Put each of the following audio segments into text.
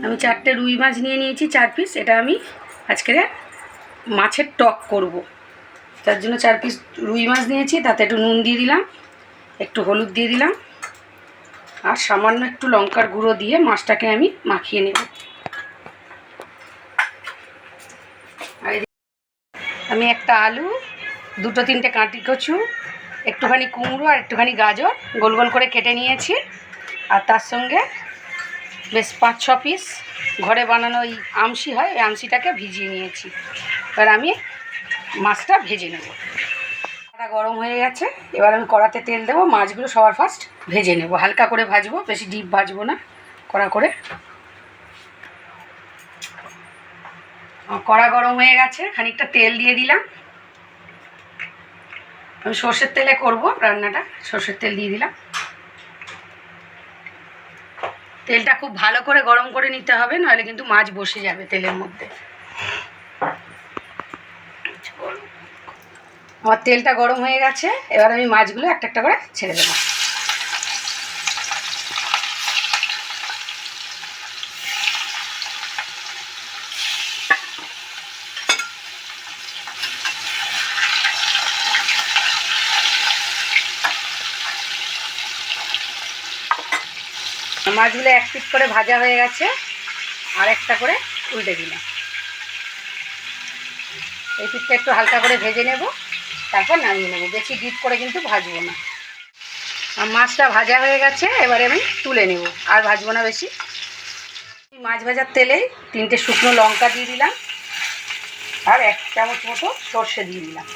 আমি 4টে রুই মাছ নিয়ে নিয়েছি 4 পিস। এটা আমি আজকে মাছের টক করব। তার জন্য 4 পিস রুই মাছ নিয়েছি। তাতে একটু নুন দিয়ে দিলাম, একটু হলুদ দিয়ে দিলাম, আর সামান্য একটু লঙ্কার গুঁড়ো দিয়ে মাছটাকে আমি মাখিয়ে নেব। আর আমি একটা আলু, 2-3টে কাঁটি কচু, একটুখানি কুমড়ো আর একটুখানি গাজর গোল গোল করে কেটে নিয়েছি। আর তার সঙ্গে বেশ 5-6 পিস ঘরে বানানো ওই আমসি হয়, ওই আমসিটাকে ভিজিয়ে নিয়েছি। এবার আমি মাছটা ভেজে নেব। কড়া গরম হয়ে গেছে, এবার আমি কড়াতে তেল দেবো। মাছগুলো সবার ফার্স্ট ভেজে নেব, হালকা করে ভাজবো, বেশি ডিপ ভাজবো না, কড়া করে। কড়া গরম হয়ে গেছে, খানিকটা তেল দিয়ে দিলাম। আমি সর্ষের তেলে করব রান্নাটা, সর্ষের তেল দিয়ে দিলাম। তেলটা খুব ভালো করে গরম করে নিতে হবে, নাহলে কিন্তু মাছ বসে যাবে তেলের মধ্যে। আমার তেলটা গরম হয়ে গেছে, এবার আমি মাছগুলো একটা একটা করে ছেড়ে দেবো। মাছগুলো এক পিট করে ভাজা হয়ে গেছে, আর একটা করে উল্টে দিলাম। এই পিঠটা একটু হালকা করে ভেজে নেব, তারপর নামিয়ে নেব। বেশি ডিপ করে কিন্তু ভাজবো না। আর মাছটা ভাজা হয়ে গেছে, এবারে আমি তুলে নেব, আর ভাজবো না বেশি। মাছ ভাজার তেলেই 3টে শুকনো লঙ্কা দিয়ে দিলাম, আর 1 চামচ মতো সর্ষে দিয়ে দিলাম।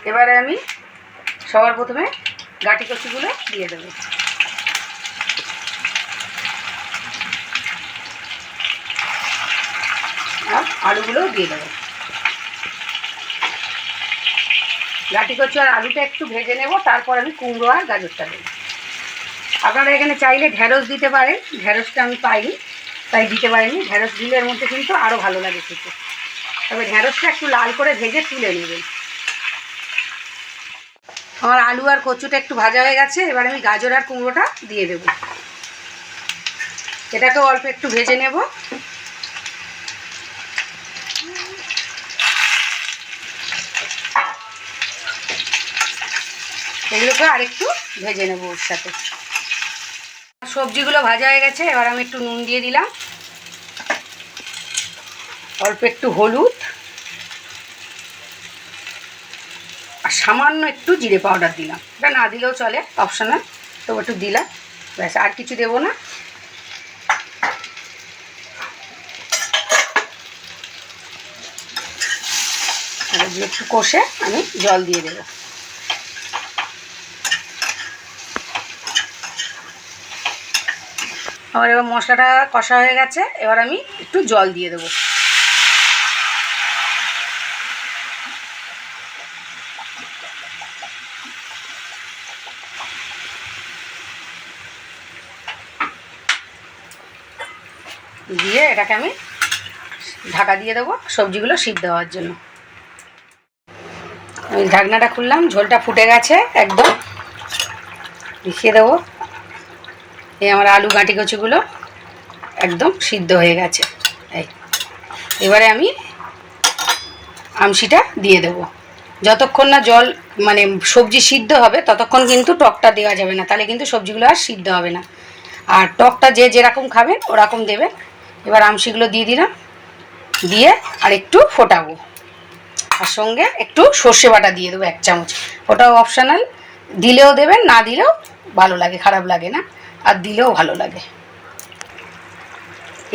এবারে আমি সবার প্রথমে গাঁটি কচুগুলো দিয়ে দেবো। আর আলুগুলোও দিয়ে দেবো। গাঁটি কচু আর আলুটা একটু ভেজে নেব, তারপর আমি কুমড়ো আর গাজরটা দেবো। আপনারা এখানে চাইলে ঢ্যাঁড়স দিতে পারেন, ঢ্যাঁড়সটা আমি পাইনি তাই দিতে পারিনি। ঢ্যাঁড়স দিলে এর মধ্যে কিন্তু আরও ভালো লাগে খেতে। তবে ঢ্যাঁড়সটা একটু লাল করে ভেজে তুলে নেবেন। আমার আলু আর কচুটা একটু ভাজা হয়ে গেছে, এবার আমি গাজর আর কুমড়োটা দিয়ে দেব। এটাকেও অল্প একটু ভেজে নেব। এগুলোকে আরেকটু ভেজে নেব ওর সাথে। সবজিগুলো ভাজা হয়ে গেছে, এবার আমি একটু নুন দিয়ে দিলাম, অল্প একটু হলুদ, আর সামান্য একটু জিরে পাউডার দিলাম। এটা না দিলেও চলে, অপশনাল, তো একটু দিলাম, ব্যাস, আর কিছু দেবো না। একটু কষে আমি জল দিয়ে দেবো। আবার এবার মশলাটা কষা হয়ে গেছে, এবার আমি একটু জল দিয়ে দেবো। দিয়ে এটাকে আমি ঢাকা দিয়ে দেবো সবজিগুলো সিদ্ধ হওয়ার জন্য। আমি ঢাকনাটা খুললাম, ঝোলটা ফুটে গেছে একদম, মিশিয়ে দেবো। এই আমার আলু গাঁটি কচুগুলো একদম সিদ্ধ হয়ে গেছে। এই এবারে আমি আমসিটা দিয়ে দেবো। যতক্ষণ না জল মানে সবজি সিদ্ধ হবে ততক্ষণ কিন্তু টকটা দেওয়া যাবে না, তাহলে কিন্তু সবজিগুলো আর সিদ্ধ হবে না। আর টকটা যে যেরকম খাবেন ওরকম দেবেন। এবার আমসিগুলো দিয়ে দিলাম, দিয়ে আর একটু ফোটাবো। আর সঙ্গে একটু সর্ষে বাটা দিয়ে দেবো 1 চামচ। ওটাও অপশনাল, দিলেও দেবেন, না দিলেও ভালো লাগে, খারাপ লাগে না, আর দিলেও ভালো লাগে।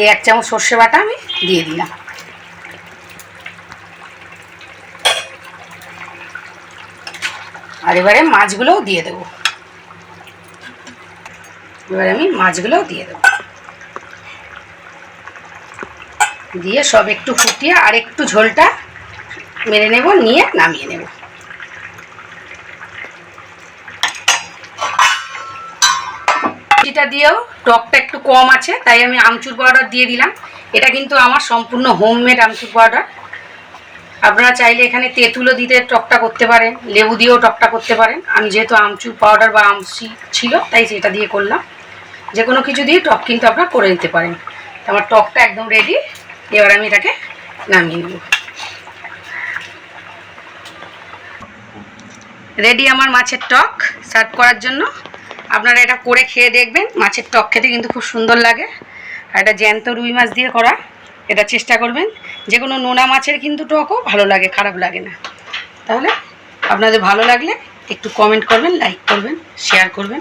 এই 1 চামচ সর্ষে বাটা আমি দিয়ে দিলাম। আর এবারে মাছগুলোও দিয়ে দেবো। এবারে আমি মাছগুলোও দিয়ে দেবো, দিয়ে সব একটু ফুটিয়ে আর একটু ঝোলটা মেরে নেব, নিয়ে নামিয়ে নেব। এটা দিয়েও টকটা একটু কম আছে, তাই আমি আমচুর পাউডার দিয়ে দিলাম। এটা কিন্তু আমার সম্পূর্ণ হোমমেড আমচুর পাউডার। আপনারা চাইলে এখানে তেঁতুলও দিতে টকটা করতে পারেন, লেবু দিয়েও টকটা করতে পারেন। আমি যেহেতু আমচুর পাউডার বা আমসি ছিল তাই সেটা দিয়ে করলাম। যে কোনো কিছু দিয়ে টক কিন্তু আপনারা করে নিতে পারেন। আমার টকটা একদম রেডি। এবার আমি এটাকে নামিয়ে নেব। রেডি আমার মাছের টক সার্ভ করার জন্য। আপনারা এটা করে খেয়ে দেখবেন, মাছের টক খেতে কিন্তু খুব সুন্দর লাগে। আর এটা জ্যান্ত রুই মাছ দিয়ে করা, এটা চেষ্টা করবেন। যে কোনো নোনা মাছের কিন্তু টকও ভালো লাগে, খারাপ লাগে না। তাহলে আপনাদের ভালো লাগলে একটু কমেন্ট করবেন, লাইক করবেন, শেয়ার করবেন।